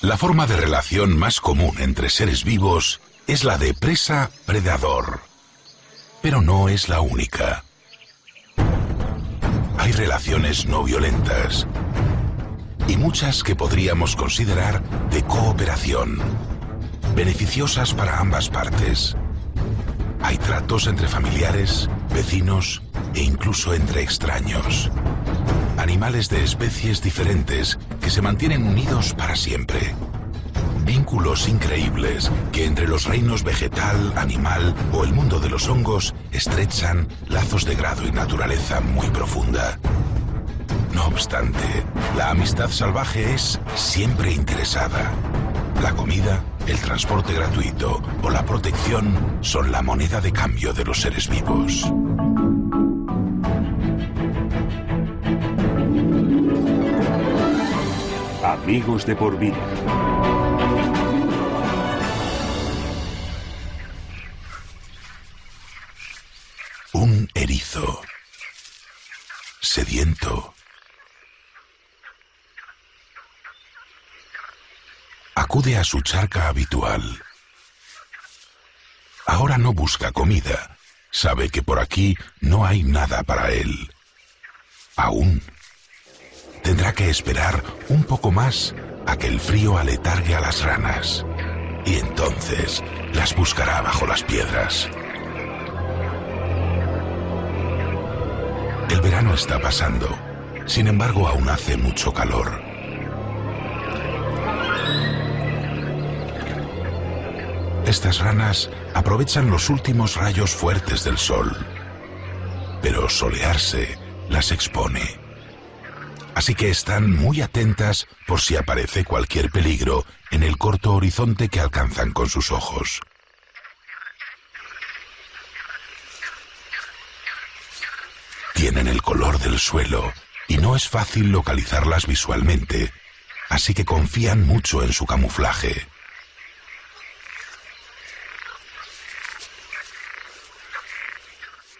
La forma de relación más común entre seres vivos es la de presa-predador. Pero no es la única. Hay relaciones no violentas y muchas que podríamos considerar de cooperación, beneficiosas para ambas partes. Hay tratos entre familiares, vecinos e incluso entre extraños. Animales de especies diferentes que se mantienen unidos para siempre. Vínculos increíbles que entre los reinos vegetal, animal o el mundo de los hongos estrechan lazos de grado y naturaleza muy profunda. No obstante, la amistad salvaje es siempre interesada. La comida, el transporte gratuito o la protección son la moneda de cambio de los seres vivos. Amigos de por vida. Un erizo, sediento, acude a su charca habitual. Ahora no busca comida, sabe que por aquí no hay nada para él. Aún tendrá que esperar un poco más a que el frío aletargue a las ranas, y entonces las buscará bajo las piedras. El verano está pasando, sin embargo aún hace mucho calor. Estas ranas aprovechan los últimos rayos fuertes del sol, pero solearse las expone. Así que están muy atentas por si aparece cualquier peligro en el corto horizonte que alcanzan con sus ojos. Tienen el color del suelo y no es fácil localizarlas visualmente, así que confían mucho en su camuflaje.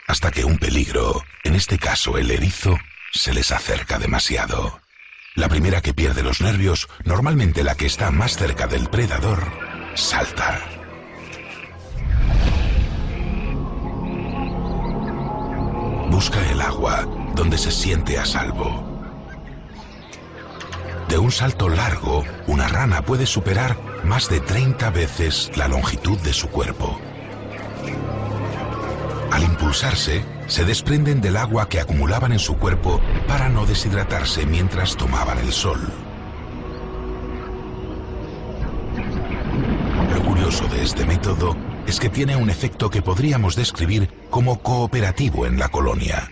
Hasta que un peligro, en este caso el erizo, se les acerca demasiado. La primera que pierde los nervios, normalmente la que está más cerca del predador, salta. Busca el agua, donde se siente a salvo. De un salto largo, una rana puede superar más de 30 veces la longitud de su cuerpo. Al impulsarse, se desprenden del agua que acumulaban en su cuerpo para no deshidratarse mientras tomaban el sol. Lo curioso de este método es que tiene un efecto que podríamos describir como cooperativo en la colonia.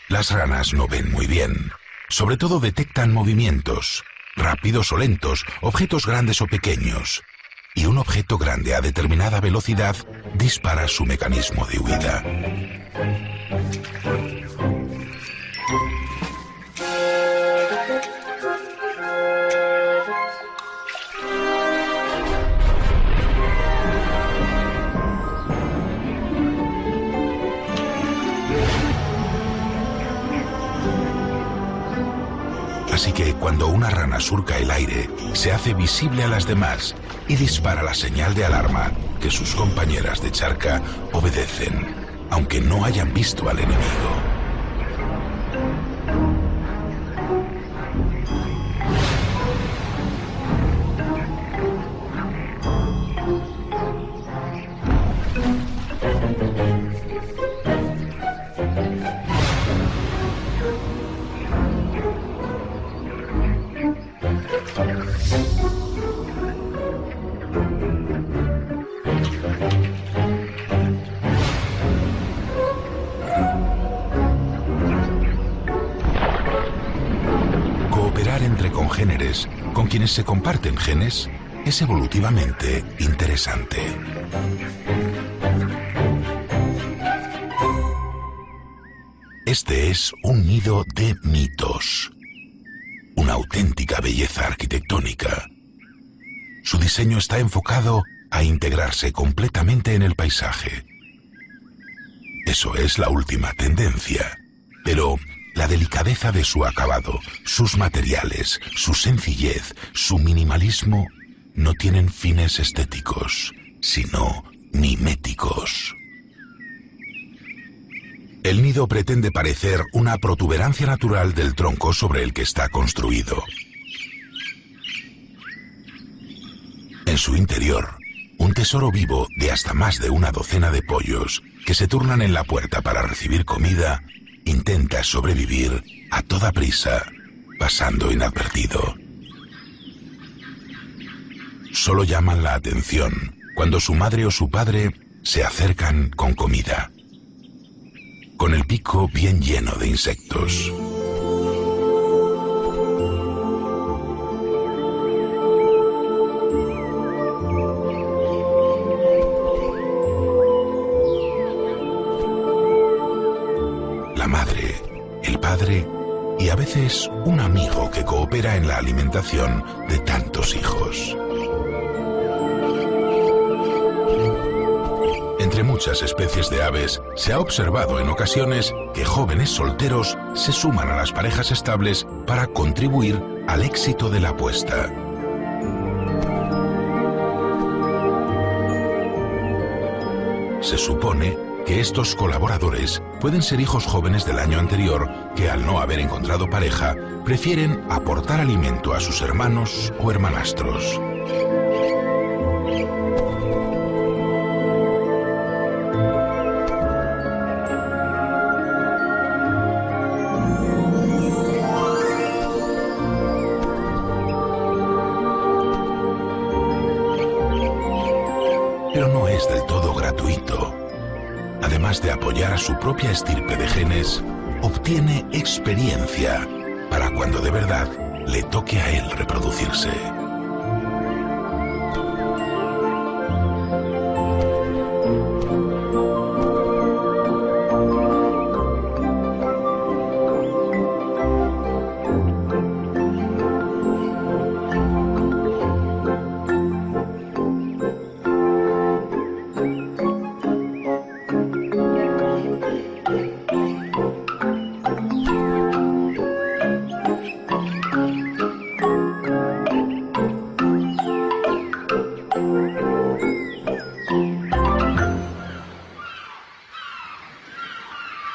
Las ranas no ven muy bien, sobre todo detectan movimientos, rápidos o lentos, objetos grandes o pequeños, y un objeto grande a determinada velocidad dispara su mecanismo de huida. Así que cuando una rana surca el aire, se hace visible a las demás y dispara la señal de alarma que sus compañeras de charca obedecen, aunque no hayan visto al enemigo. Entre congéneres con quienes se comparten genes es evolutivamente interesante. Este es un nido de mitos, una auténtica belleza arquitectónica. Su diseño está enfocado a integrarse completamente en el paisaje. Eso es la última tendencia, pero la delicadeza de su acabado, sus materiales, su sencillez, su minimalismo no tienen fines estéticos, sino miméticos. El nido pretende parecer una protuberancia natural del tronco sobre el que está construido. En su interior, un tesoro vivo de hasta más de una docena de pollos que se turnan en la puerta para recibir comida, intenta sobrevivir a toda prisa, pasando inadvertido. Solo llaman la atención cuando su madre o su padre se acercan con comida, con el pico bien lleno de insectos. La madre, el padre y a veces un amigo que coopera en la alimentación de tantos hijos. Entre muchas especies de aves se ha observado en ocasiones que jóvenes solteros se suman a las parejas estables para contribuir al éxito de la puesta. Se supone que estos colaboradores pueden ser hijos jóvenes del año anterior que, al no haber encontrado pareja, prefieren aportar alimento a sus hermanos o hermanastros. Pero no es del todo gratuito. Además de apoyar a su propia estirpe de genes, obtiene experiencia para cuando de verdad le toque a él reproducirse.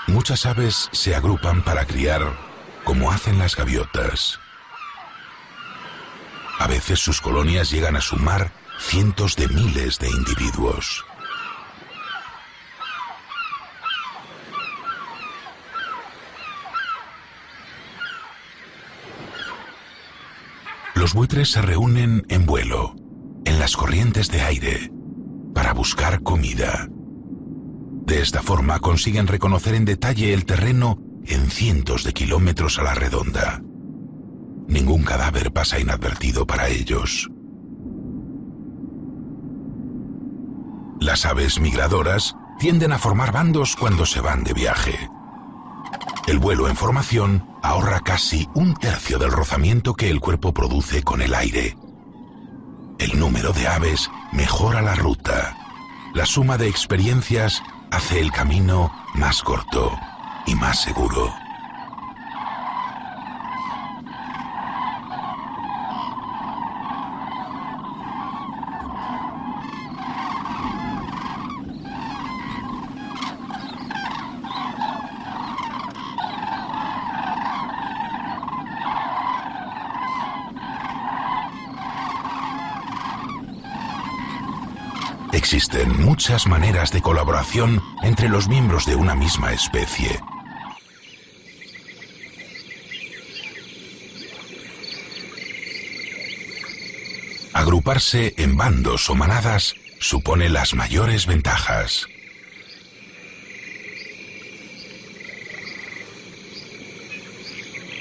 Muchas aves se agrupan para criar como hacen las gaviotas. A veces sus colonias llegan a sumar cientos de miles de individuos. Los buitres se reúnen en vuelo, en las corrientes de aire, para buscar comida. De esta forma consiguen reconocer en detalle el terreno en cientos de kilómetros a la redonda. Ningún cadáver pasa inadvertido para ellos. Las aves migradoras tienden a formar bandos cuando se van de viaje. El vuelo en formación ahorra casi un tercio del rozamiento que el cuerpo produce con el aire. El número de aves mejora la ruta. La suma de experiencias hace el camino más corto y más seguro. Existen muchas maneras de colaboración entre los miembros de una misma especie. Agruparse en bandos o manadas supone las mayores ventajas.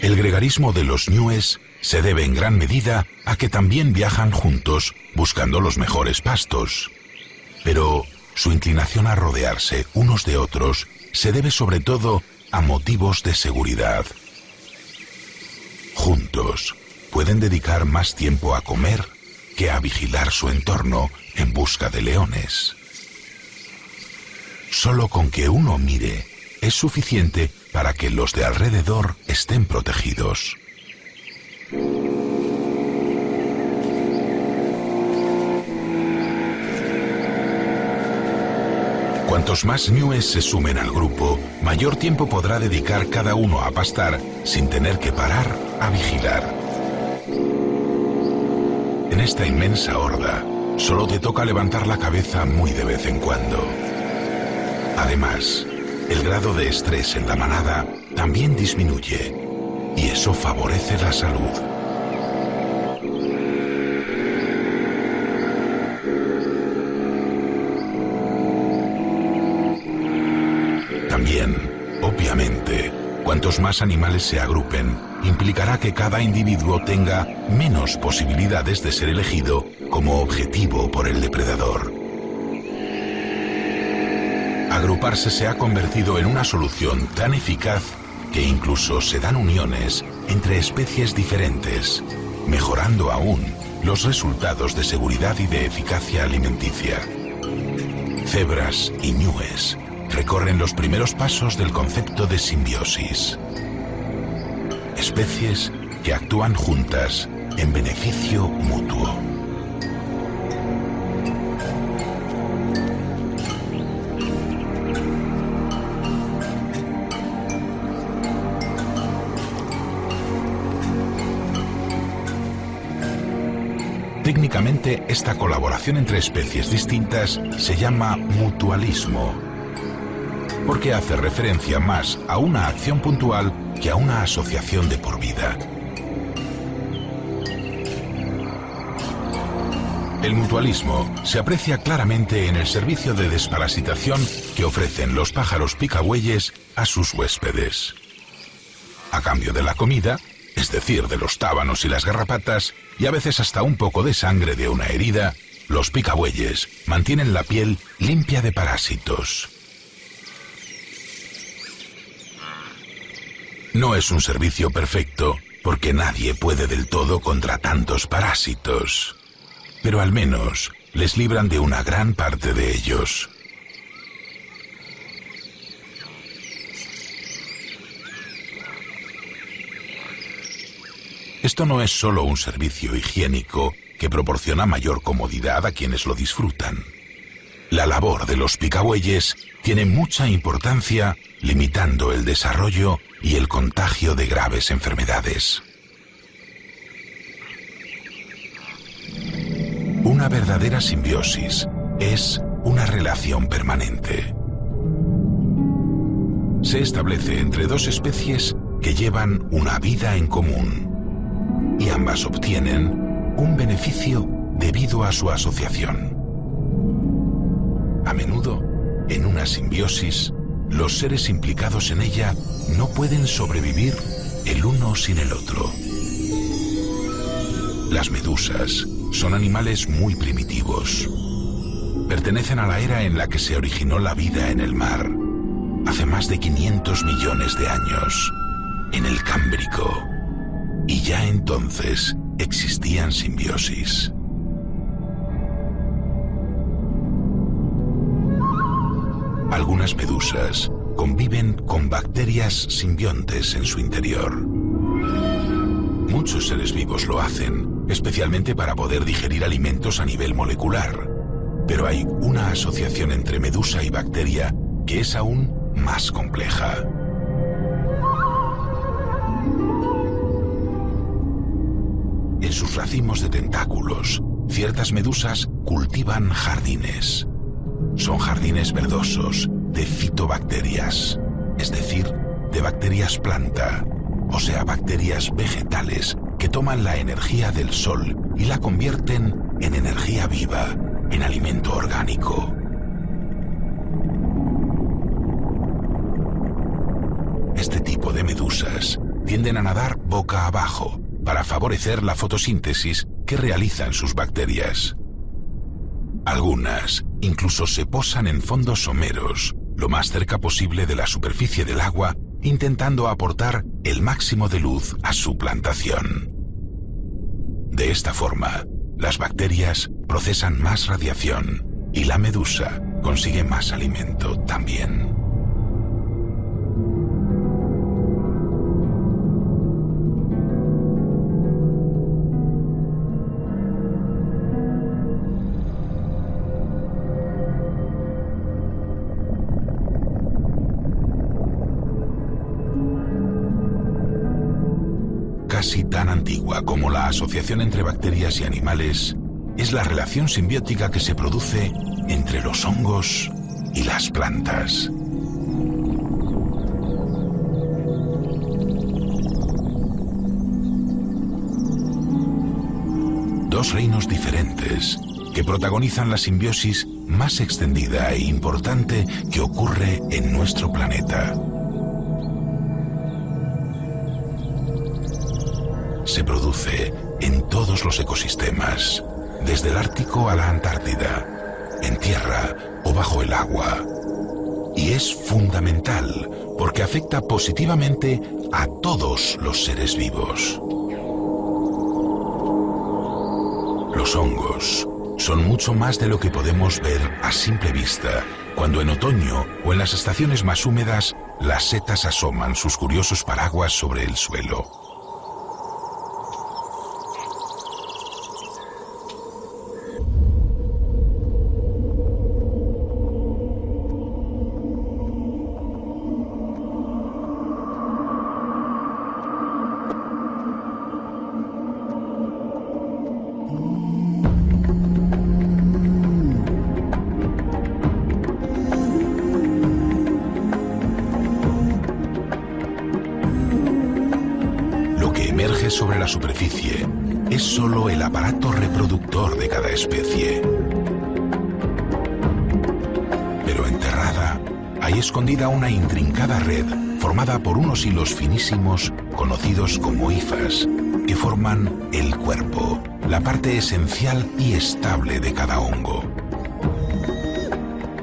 El gregarismo de los ñúes se debe en gran medida a que también viajan juntos buscando los mejores pastos. Pero su inclinación a rodearse unos de otros se debe sobre todo a motivos de seguridad. Juntos pueden dedicar más tiempo a comer que a vigilar su entorno en busca de leones. Solo con que uno mire es suficiente para que los de alrededor estén protegidos. Cuantos más ñúes se sumen al grupo, mayor tiempo podrá dedicar cada uno a pastar sin tener que parar a vigilar. En esta inmensa horda, solo te toca levantar la cabeza muy de vez en cuando. Además, el grado de estrés en la manada también disminuye, y eso favorece la salud. También, obviamente, cuantos más animales se agrupen, implicará que cada individuo tenga menos posibilidades de ser elegido como objetivo por el depredador. Agruparse se ha convertido en una solución tan eficaz que incluso se dan uniones entre especies diferentes, mejorando aún los resultados de seguridad y de eficacia alimenticia. Cebras y ñúes recorren los primeros pasos del concepto de simbiosis. Especies que actúan juntas en beneficio mutuo. Técnicamente, esta colaboración entre especies distintas se llama mutualismo, porque hace referencia más a una acción puntual que a una asociación de por vida. El mutualismo se aprecia claramente en el servicio de desparasitación que ofrecen los pájaros picabueyes a sus huéspedes. A cambio de la comida, es decir, de los tábanos y las garrapatas, y a veces hasta un poco de sangre de una herida, los picabueyes mantienen la piel limpia de parásitos. No es un servicio perfecto, porque nadie puede del todo contra tantos parásitos, pero al menos les libran de una gran parte de ellos. Esto no es solo un servicio higiénico que proporciona mayor comodidad a quienes lo disfrutan. La labor de los picabueyes tiene mucha importancia, limitando el desarrollo y el contagio de graves enfermedades. Una verdadera simbiosis es una relación permanente. Se establece entre dos especies que llevan una vida en común, y ambas obtienen un beneficio debido a su asociación. A menudo, en una simbiosis, los seres implicados en ella no pueden sobrevivir el uno sin el otro. Las medusas son animales muy primitivos. Pertenecen a la era en la que se originó la vida en el mar, hace más de 500 millones de años, en el Cámbrico. Y ya entonces existían simbiosis. Algunas medusas conviven con bacterias simbiontes en su interior. Muchos seres vivos lo hacen, especialmente para poder digerir alimentos a nivel molecular. Pero hay una asociación entre medusa y bacteria que es aún más compleja. En sus racimos de tentáculos, ciertas medusas cultivan jardines. Son jardines verdosos de fitobacterias, es decir, de bacterias planta, o sea, bacterias vegetales que toman la energía del sol y la convierten en energía viva, en alimento orgánico. Este tipo de medusas tienden a nadar boca abajo para favorecer la fotosíntesis que realizan sus bacterias. Algunas incluso se posan en fondos someros, lo más cerca posible de la superficie del agua, intentando aportar el máximo de luz a su plantación. De esta forma, las bacterias procesan más radiación y la medusa consigue más alimento también. casi tan antigua como la asociación entre bacterias y animales es la relación simbiótica que se produce entre los hongos y las plantas. Dos reinos diferentes que protagonizan la simbiosis más extendida e importante que ocurre en nuestro planeta. Se produce en todos los ecosistemas, desde el Ártico a la Antártida, en tierra o bajo el agua. Y es fundamental porque afecta positivamente a todos los seres vivos. Los hongos son mucho más de lo que podemos ver a simple vista, cuando en otoño o en las estaciones más húmedas las setas asoman sus curiosos paraguas sobre el suelo. Sobre la superficie es solo el aparato reproductor de cada especie. Pero enterrada hay escondida una intrincada red formada por unos hilos finísimos conocidos como hifas, que forman el cuerpo, la parte esencial y estable de cada hongo.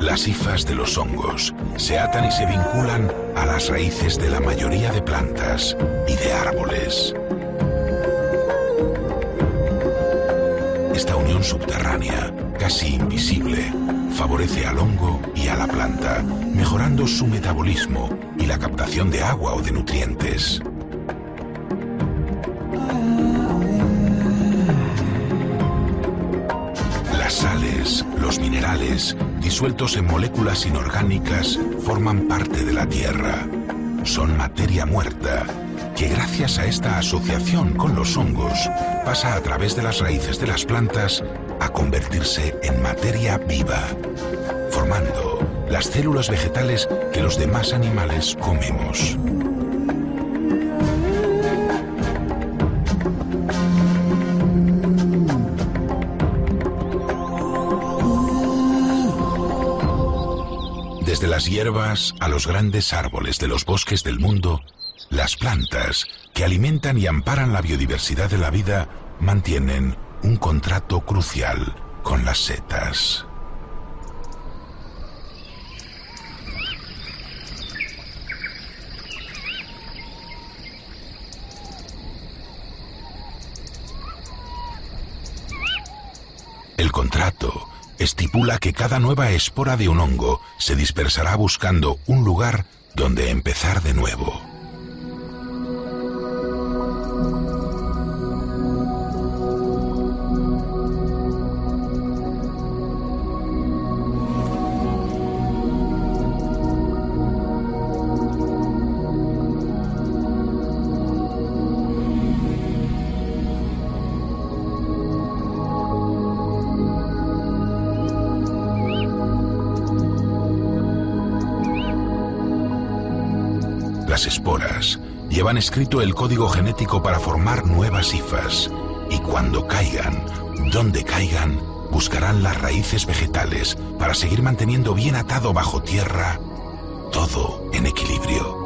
Las hifas de los hongos se atan y se vinculan a las raíces de la mayoría de plantas y de árboles. Esta unión subterránea, casi invisible, favorece al hongo y a la planta, mejorando su metabolismo y la captación de agua o de nutrientes. Las sales, los minerales, disueltos en moléculas inorgánicas, forman parte de la tierra. Son materia muerta, que gracias a esta asociación con los hongos pasa a través de las raíces de las plantas a convertirse en materia viva, formando las células vegetales que los demás animales comemos. Desde las hierbas a los grandes árboles de los bosques del mundo, las plantas, que alimentan y amparan la biodiversidad de la vida, mantienen un contrato crucial con las setas. El contrato estipula que cada nueva espora de un hongo se dispersará buscando un lugar donde empezar de nuevo. Las esporas llevan escrito el código genético para formar nuevas hifas, y cuando caigan, donde caigan, buscarán las raíces vegetales para seguir manteniendo bien atado bajo tierra todo en equilibrio.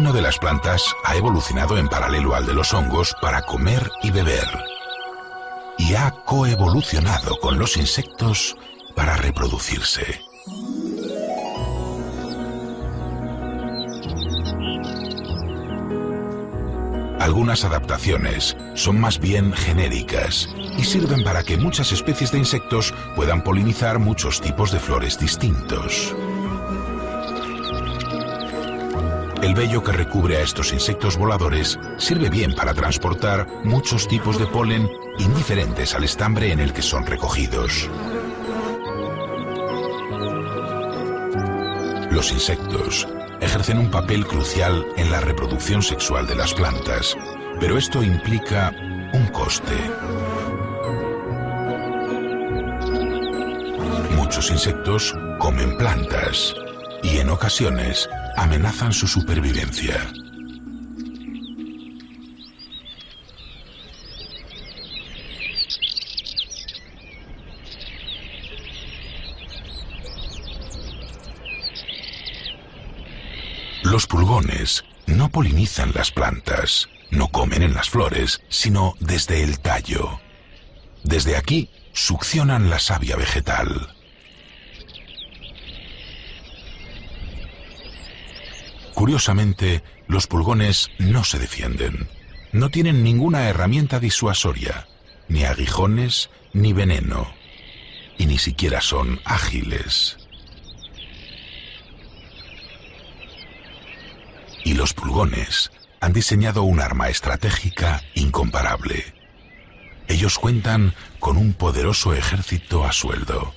reino de las plantas ha evolucionado en paralelo al de los hongos para comer y beber. Y ha coevolucionado con los insectos para reproducirse. Algunas adaptaciones son más bien genéricas y sirven para que muchas especies de insectos puedan polinizar muchos tipos de flores distintos. El vello que recubre a estos insectos voladores sirve bien para transportar muchos tipos de polen indiferentes al estambre en el que son recogidos. Los insectos ejercen un papel crucial en la reproducción sexual de las plantas, pero esto implica un coste. Muchos insectos comen plantas y en ocasiones amenazan su supervivencia. Los pulgones no polinizan las plantas, no comen en las flores, sino desde el tallo. Desde aquí succionan la savia vegetal. Curiosamente, los pulgones no se defienden. No tienen ninguna herramienta disuasoria, ni aguijones, ni veneno, y ni siquiera son ágiles. Y los pulgones han diseñado un arma estratégica incomparable. Ellos cuentan con un poderoso ejército a sueldo.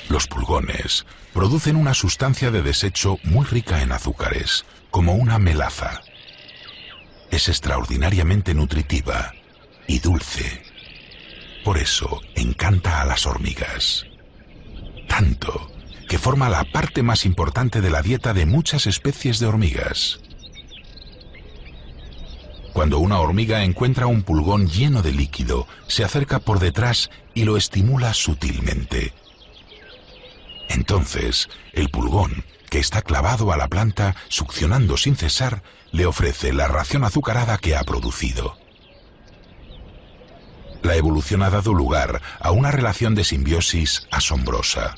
Los pulgones producen una sustancia de desecho muy rica en azúcares, como una melaza. Es extraordinariamente nutritiva y dulce. Por eso encanta a las hormigas. Tanto que forma la parte más importante de la dieta de muchas especies de hormigas. Cuando una hormiga encuentra un pulgón lleno de líquido, se acerca por detrás y lo estimula sutilmente. Entonces, el pulgón, que está clavado a la planta, succionando sin cesar, le ofrece la ración azucarada que ha producido. La evolución ha dado lugar a una relación de simbiosis asombrosa.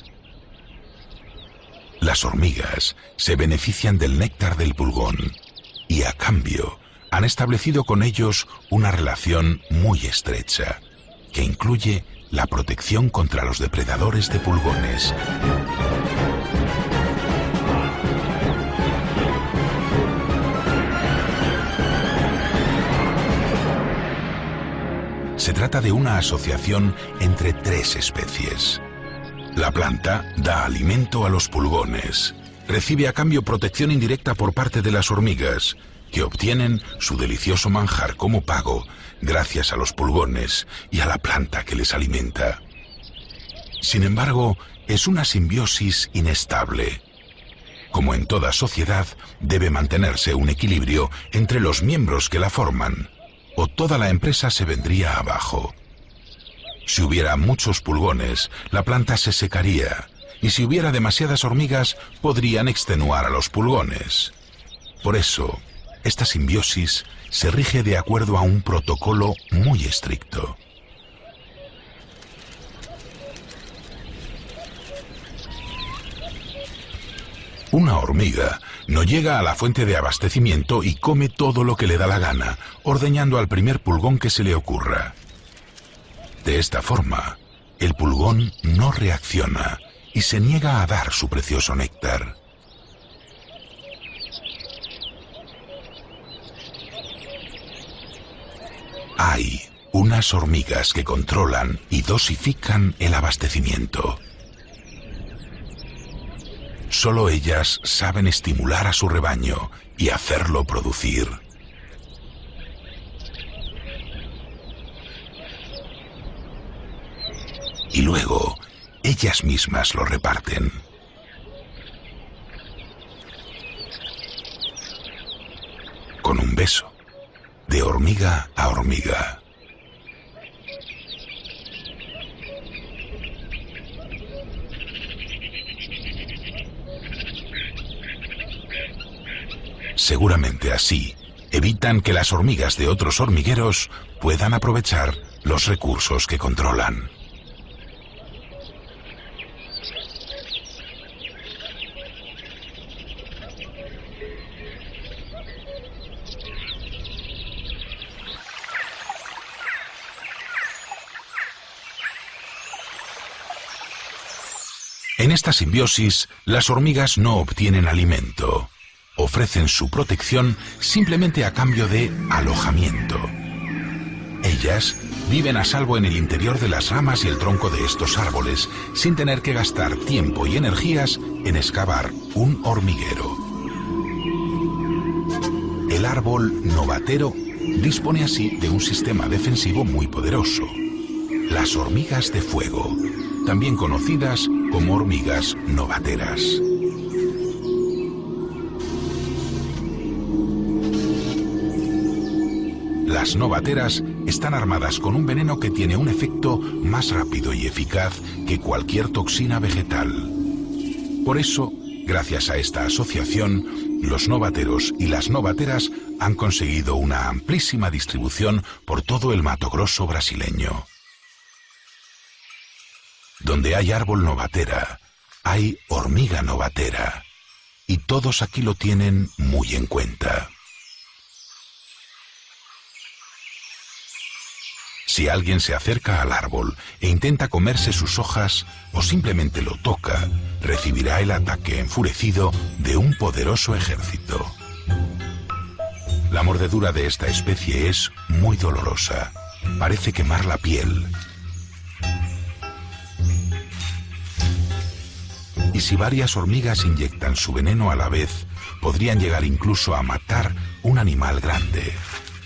Las hormigas se benefician del néctar del pulgón y, a cambio, han establecido con ellos una relación muy estrecha, que incluye la protección contra los depredadores de pulgones. Se trata de una asociación entre tres especies. La planta da alimento a los pulgones, recibe a cambio protección indirecta por parte de las hormigas, que obtienen su delicioso manjar como pago gracias a los pulgones y a la planta que les alimenta. Sin embargo, es una simbiosis inestable. Como en toda sociedad, debe mantenerse un equilibrio entre los miembros que la forman, o toda la empresa se vendría abajo. Si hubiera muchos pulgones, la planta se secaría, y si hubiera demasiadas hormigas, podrían extenuar a los pulgones. Por eso, esta simbiosis se rige de acuerdo a un protocolo muy estricto. Una hormiga no llega a la fuente de abastecimiento y come todo lo que le da la gana, ordeñando al primer pulgón que se le ocurra. De esta forma, el pulgón no reacciona y se niega a dar su precioso néctar. Hay unas hormigas que controlan y dosifican el abastecimiento. Solo ellas saben estimular a su rebaño y hacerlo producir. Y luego, ellas mismas lo reparten. Con un beso, de hormiga a hormiga. Seguramente así evitan que las hormigas de otros hormigueros puedan aprovechar los recursos que controlan. En esta simbiosis, las hormigas no obtienen alimento. Ofrecen su protección simplemente a cambio de alojamiento. Ellas viven a salvo en el interior de las ramas y el tronco de estos árboles, sin tener que gastar tiempo y energías en excavar un hormiguero. El árbol novatero dispone así de un sistema defensivo muy poderoso. Las hormigas de fuego, también conocidas como hormigas novateras. Las novateras están armadas con un veneno que tiene un efecto más rápido y eficaz que cualquier toxina vegetal. Por eso, gracias a esta asociación, los novateros y las novateras han conseguido una amplísima distribución por todo el Mato Grosso brasileño. Donde hay árbol novatera, hay hormiga novatera, y todos aquí lo tienen muy en cuenta. Si alguien se acerca al árbol e intenta comerse sus hojas o simplemente lo toca, recibirá el ataque enfurecido de un poderoso ejército. La mordedura de esta especie es muy dolorosa, parece quemar la piel. Y si varias hormigas inyectan su veneno a la vez, podrían llegar incluso a matar un animal grande,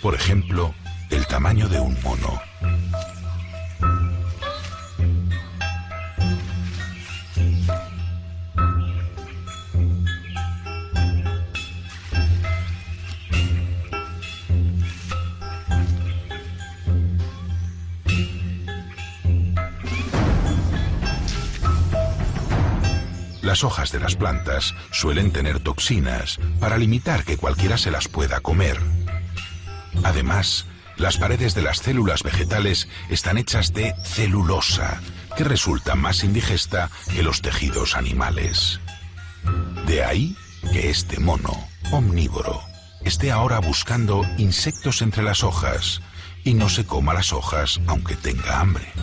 por ejemplo, el tamaño de un mono. Las hojas de las plantas suelen tener toxinas para limitar que cualquiera se las pueda comer. Además, las paredes de las células vegetales están hechas de celulosa, que resulta más indigesta que los tejidos animales. De ahí que este mono, omnívoro, esté ahora buscando insectos entre las hojas y no se coma las hojas aunque tenga hambre.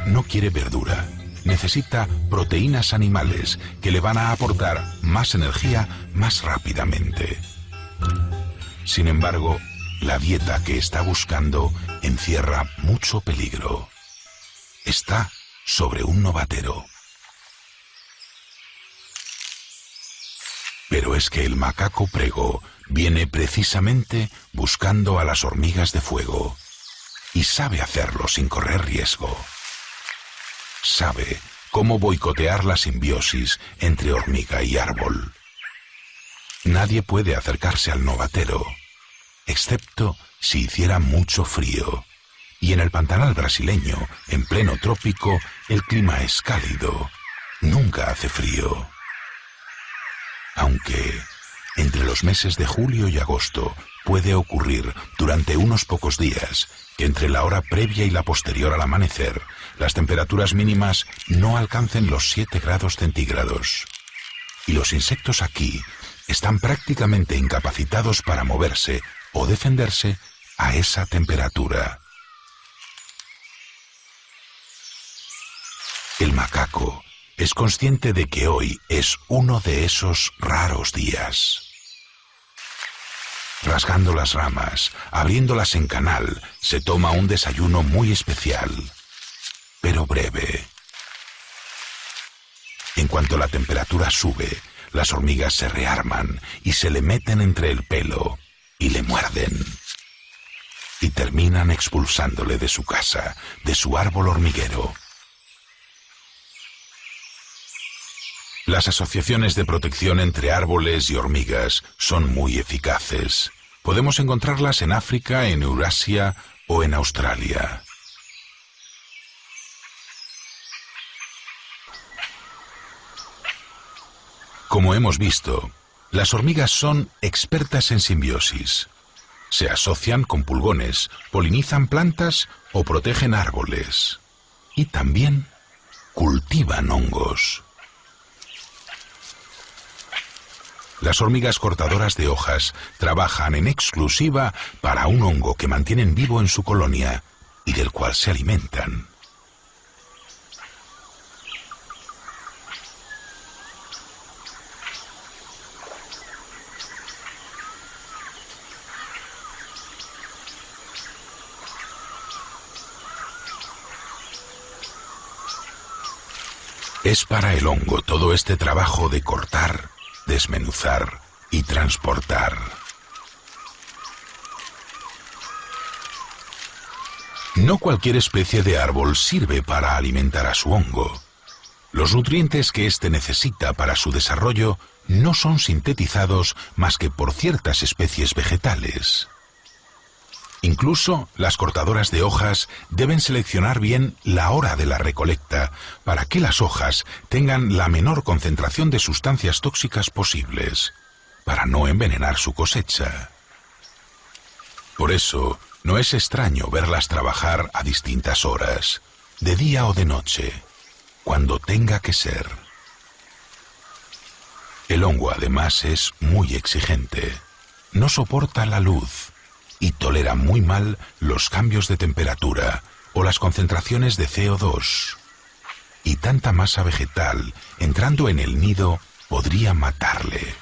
No quiere verdura. Necesita proteínas animales que le van a aportar más energía más rápidamente. Sin embargo, la dieta que está buscando encierra mucho peligro. Está sobre un novatero. Pero es que el macaco prego viene precisamente buscando a las hormigas de fuego y sabe hacerlo sin correr riesgo. Sabe cómo boicotear la simbiosis entre hormiga y árbol. Nadie puede acercarse al novatero, excepto si hiciera mucho frío. Y en el Pantanal brasileño, en pleno trópico, el clima es cálido. Nunca hace frío. Aunque entre los meses de julio y agosto puede ocurrir durante unos pocos días que entre la hora previa y la posterior al amanecer las temperaturas mínimas no alcancen los 7 grados centígrados. Y los insectos aquí están prácticamente incapacitados para moverse o defenderse a esa temperatura. El macaco es consciente de que hoy es uno de esos raros días. Rasgando las ramas, abriéndolas en canal, se toma un desayuno muy especial, pero breve. En cuanto la temperatura sube, las hormigas se rearman y se le meten entre el pelo y le muerden. Y terminan expulsándole de su casa, de su árbol hormiguero. Las asociaciones de protección entre árboles y hormigas son muy eficaces. Podemos encontrarlas en África, en Eurasia o en Australia. Como hemos visto, Las hormigas son expertas en simbiosis. Se asocian con pulgones, polinizan plantas o protegen árboles. Y también cultivan hongos. Las hormigas cortadoras de hojas trabajan en exclusiva para un hongo que mantienen vivo en su colonia y del cual se alimentan. Es para el hongo todo este trabajo de cortar, desmenuzar y transportar. No cualquier especie de árbol sirve para alimentar a su hongo. Los nutrientes que éste necesita para su desarrollo no son sintetizados más que por ciertas especies vegetales. Incluso las cortadoras de hojas deben seleccionar bien la hora de la recolecta para que las hojas tengan la menor concentración de sustancias tóxicas posibles, para no envenenar su cosecha. Por eso, no es extraño verlas trabajar a distintas horas, de día o de noche, cuando tenga que ser. El hongo además es muy exigente, no soporta la luz y tolera muy mal los cambios de temperatura o las concentraciones de CO2. Y tanta masa vegetal entrando en el nido podría matarle.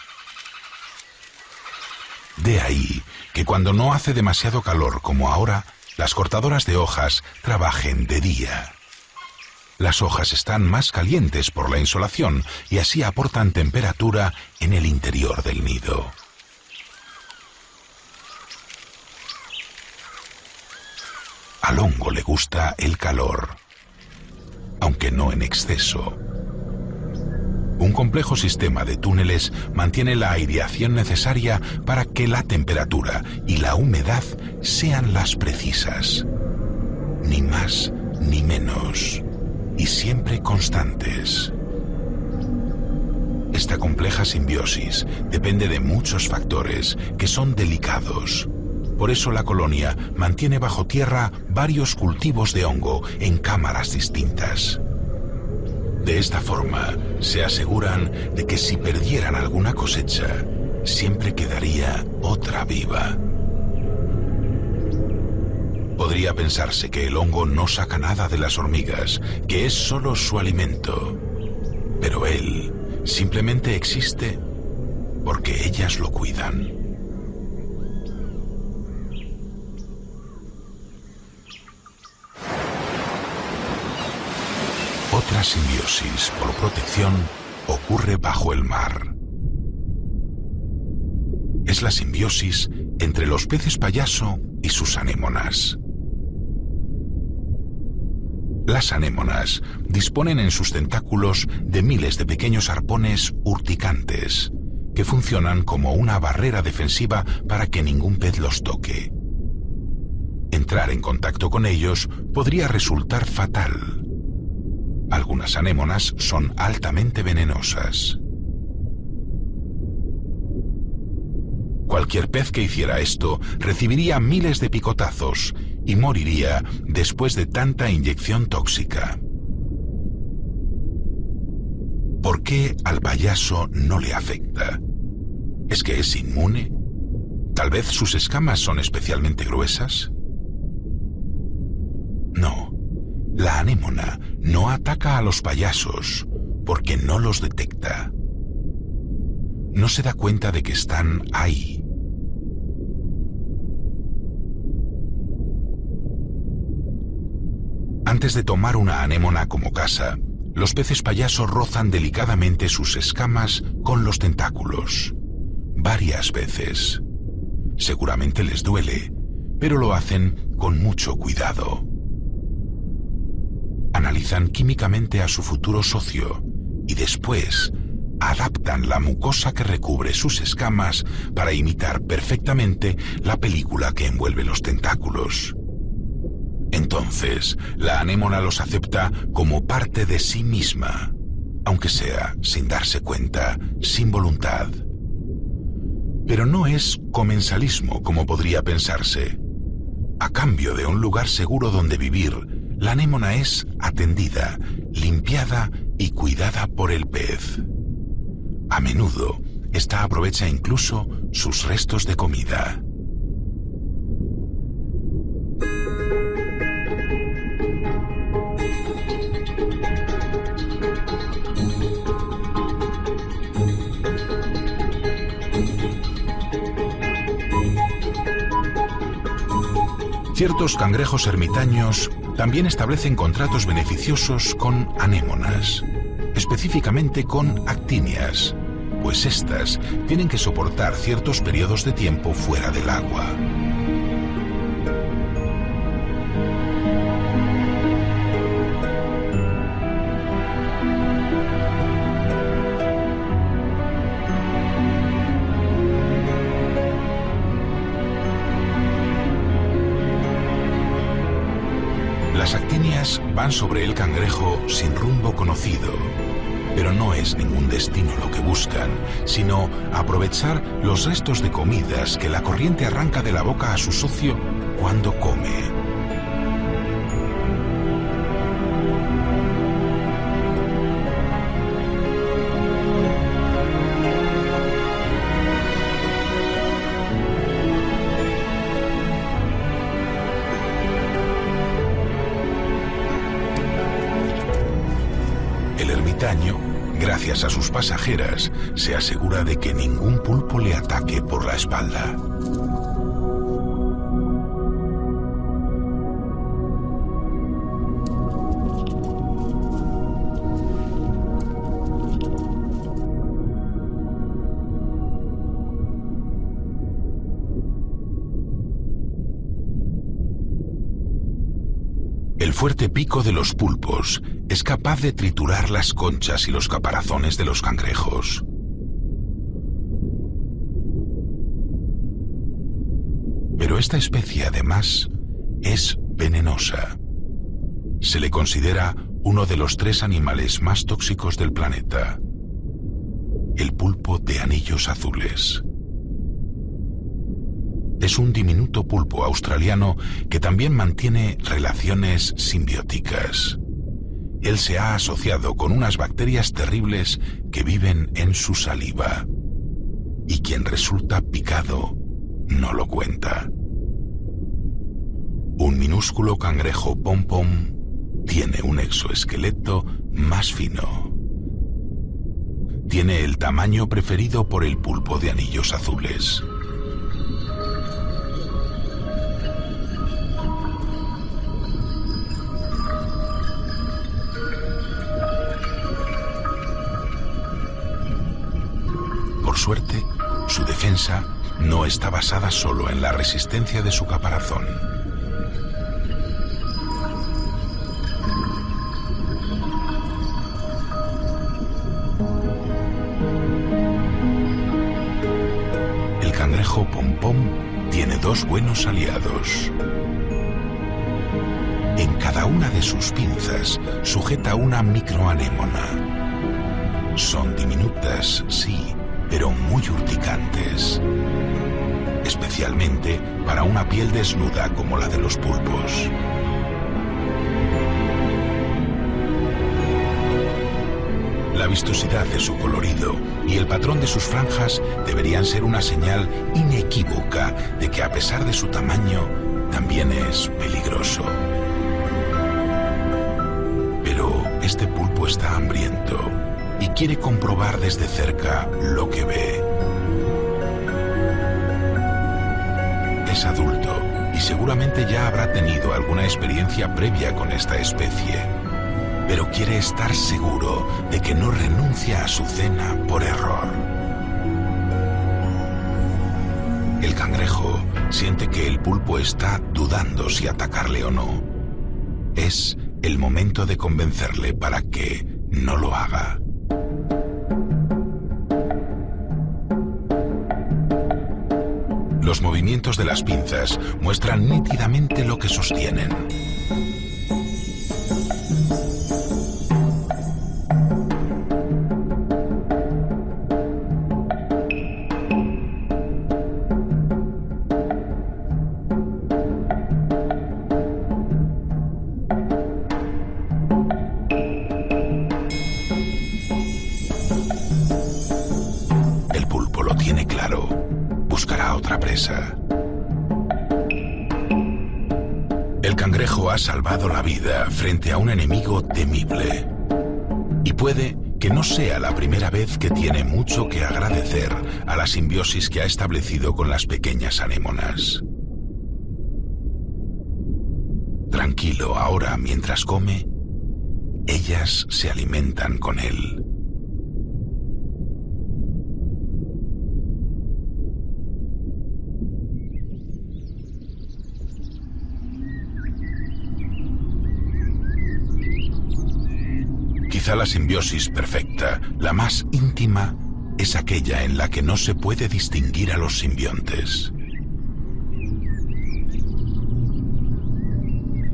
De ahí que cuando no hace demasiado calor como ahora, las cortadoras de hojas trabajen de día. Las hojas están más calientes por la insolación y así aportan temperatura en el interior del nido. Al hongo le gusta el calor, aunque no en exceso. Un complejo sistema de túneles mantiene la aireación necesaria para que la temperatura y la humedad sean las precisas. Ni más ni menos, y siempre constantes. Esta compleja simbiosis depende de muchos factores que son delicados. Por eso la colonia mantiene bajo tierra varios cultivos de hongo en cámaras distintas. De esta forma, se aseguran de que si perdieran alguna cosecha, siempre quedaría otra viva. Podría pensarse que el hongo no saca nada de las hormigas, que es solo su alimento. Pero él simplemente existe porque ellas lo cuidan. Otra simbiosis por protección ocurre bajo el mar. Es la simbiosis entre los peces payaso y sus anémonas. Las anémonas disponen en sus tentáculos de miles de pequeños arpones urticantes que funcionan como una barrera defensiva para que ningún pez los toque. Entrar en contacto con ellos podría resultar fatal. Algunas anémonas son altamente venenosas. Cualquier pez que hiciera esto recibiría miles de picotazos y moriría después de tanta inyección tóxica. ¿Por qué al payaso no le afecta? ¿Es que es inmune? ¿Tal vez sus escamas son especialmente gruesas? No. La anémona no ataca a los payasos porque no los detecta. No se da cuenta de que están ahí. Antes de tomar una anémona como casa, los peces payaso rozan delicadamente sus escamas con los tentáculos. Varias veces. Seguramente les duele, pero lo hacen con mucho cuidado. Analizan químicamente a su futuro socio y después adaptan la mucosa que recubre sus escamas para imitar perfectamente la película que envuelve los tentáculos. Entonces, la anémona los acepta como parte de sí misma, aunque sea sin darse cuenta, sin voluntad. Pero no es comensalismo como podría pensarse. A cambio de un lugar seguro donde vivir, la anémona es atendida, limpiada y cuidada por el pez. A menudo, esta aprovecha incluso sus restos de comida. Ciertos cangrejos ermitaños también establecen contratos beneficiosos con anémonas, específicamente con actinias, pues estas tienen que soportar ciertos periodos de tiempo fuera del agua. Las actinias van sobre el cangrejo sin rumbo conocido, pero no es ningún destino lo que buscan, sino aprovechar los restos de comidas que la corriente arranca de la boca a su socio cuando come. Gracias a sus pasajeras, se asegura de que ningún pulpo le ataque por la espalda. El fuerte pico de los pulpos es capaz de triturar las conchas y los caparazones de los cangrejos. Pero esta especie, además, es venenosa. Se le considera uno de los 3 animales más tóxicos del planeta: el pulpo de anillos azules. Es un diminuto pulpo australiano que también mantiene relaciones simbióticas. Él se ha asociado con unas bacterias terribles que viven en su saliva. Y quien resulta picado no lo cuenta. Un minúsculo cangrejo pom-pom tiene un exoesqueleto más fino. Tiene el tamaño preferido por el pulpo de anillos azules. Por suerte, su defensa no está basada solo en la resistencia de su caparazón. El cangrejo pom-pom tiene 2 buenos aliados. En cada una de sus pinzas sujeta una microanémona. Son diminutas, sí, pero muy urticantes, especialmente para una piel desnuda como la de los pulpos. La vistosidad de su colorido y el patrón de sus franjas deberían ser una señal inequívoca de que, a pesar de su tamaño, también es peligroso. Pero este pulpo está hambriento y quiere comprobar desde cerca lo que ve. Es adulto y seguramente ya habrá tenido alguna experiencia previa con esta especie, pero quiere estar seguro de que no renuncia a su cena por error. El cangrejo siente que el pulpo está dudando si atacarle o no. Es el momento de convencerle para que no lo haga. Los movimientos de las pinzas muestran nítidamente lo que sostienen. presa. El cangrejo ha salvado la vida frente a un enemigo temible. Y puede que no sea la primera vez que tiene mucho que agradecer a la simbiosis que ha establecido con las pequeñas anémonas. Tranquilo, ahora, mientras come, ellas se alimentan con él. Quizá la simbiosis perfecta, la más íntima, es aquella en la que no se puede distinguir a los simbiontes.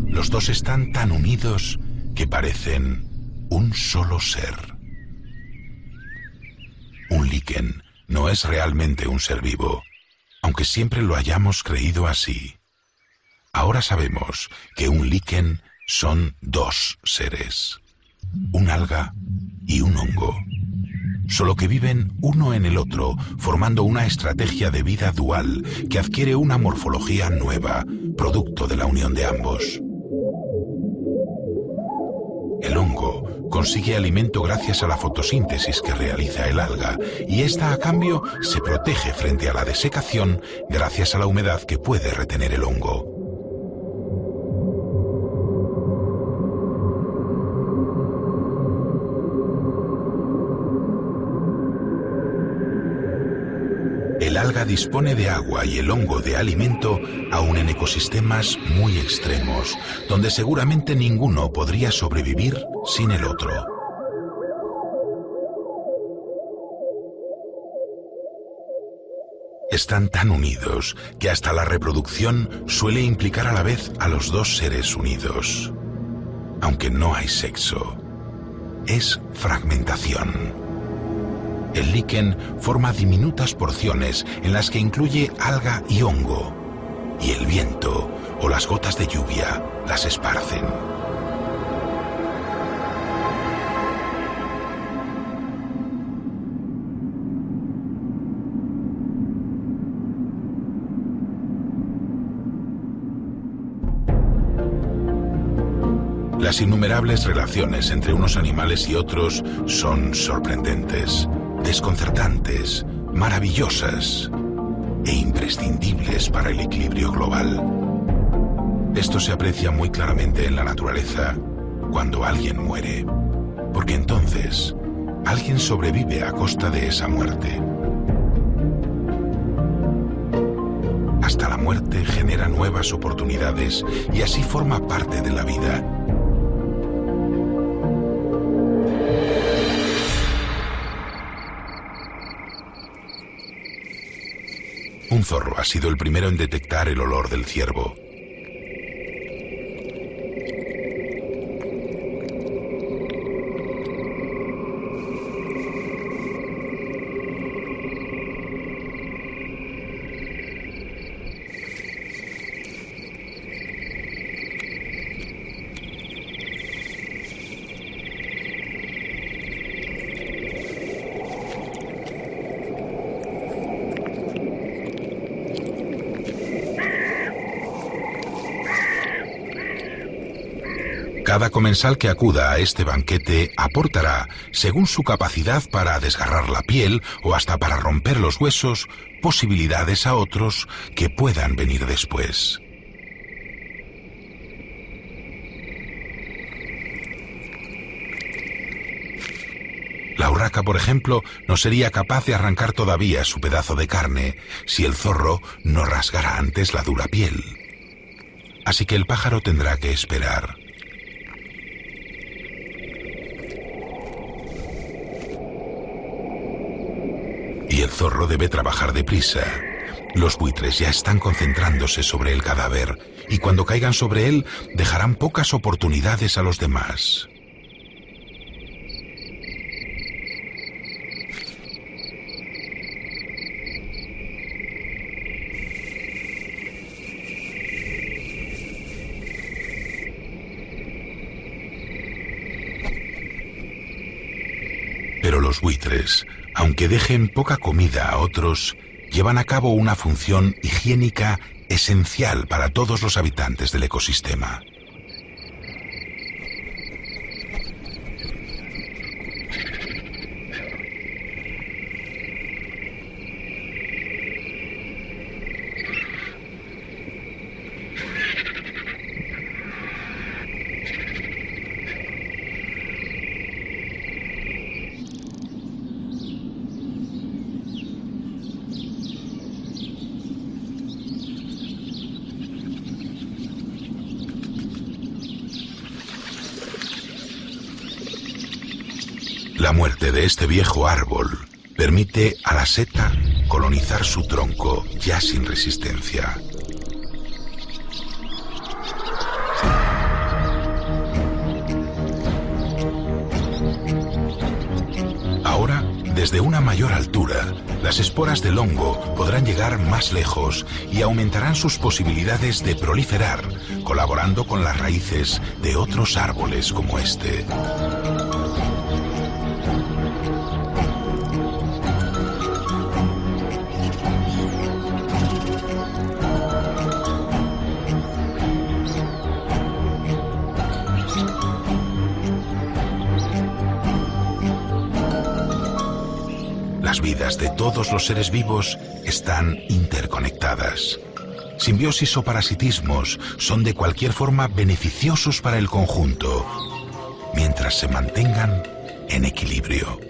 Los dos están tan unidos que parecen un solo ser. Un líquen no es realmente un ser vivo, aunque siempre lo hayamos creído así. Ahora sabemos que un líquen son dos seres. Un alga y un hongo, solo que viven uno en el otro, formando una estrategia de vida dual que adquiere una morfología nueva, producto de la unión de ambos. El hongo consigue alimento gracias a la fotosíntesis que realiza el alga, y esta a cambio se protege frente a la desecación gracias a la humedad que puede retener el hongo. El alga dispone de agua y el hongo de alimento aún en ecosistemas muy extremos, donde seguramente ninguno podría sobrevivir sin el otro. Están tan unidos que hasta la reproducción suele implicar a la vez a los dos seres unidos. Aunque no hay sexo, es fragmentación. El líquen forma diminutas porciones en las que incluye alga y hongo, y el viento o las gotas de lluvia las esparcen. Las innumerables relaciones entre unos animales y otros son sorprendentes, desconcertantes, maravillosas e imprescindibles para el equilibrio global. Esto se aprecia muy claramente en la naturaleza cuando alguien muere, porque entonces alguien sobrevive a costa de esa muerte. Hasta la muerte genera nuevas oportunidades y así forma parte de la vida. Un zorro ha sido el primero en detectar el olor del ciervo. Cada comensal que acuda a este banquete aportará, según su capacidad para desgarrar la piel o hasta para romper los huesos, posibilidades a otros que puedan venir después. La urraca, por ejemplo, no sería capaz de arrancar todavía su pedazo de carne si el zorro no rasgara antes la dura piel. Así que el pájaro tendrá que esperar. Y el zorro debe trabajar deprisa. Los buitres ya están concentrándose sobre el cadáver y cuando caigan sobre él dejarán pocas oportunidades a los demás. Pero los buitres, aunque dejen poca comida a otros, llevan a cabo una función higiénica esencial para todos los habitantes del ecosistema. La muerte de este viejo árbol permite a la seta colonizar su tronco ya sin resistencia. Ahora, desde una mayor altura, las esporas del hongo podrán llegar más lejos y aumentarán sus posibilidades de proliferar, colaborando con las raíces de otros árboles como este. Las vidas de todos los seres vivos están interconectadas. Simbiosis o parasitismos son de cualquier forma beneficiosos para el conjunto, mientras se mantengan en equilibrio.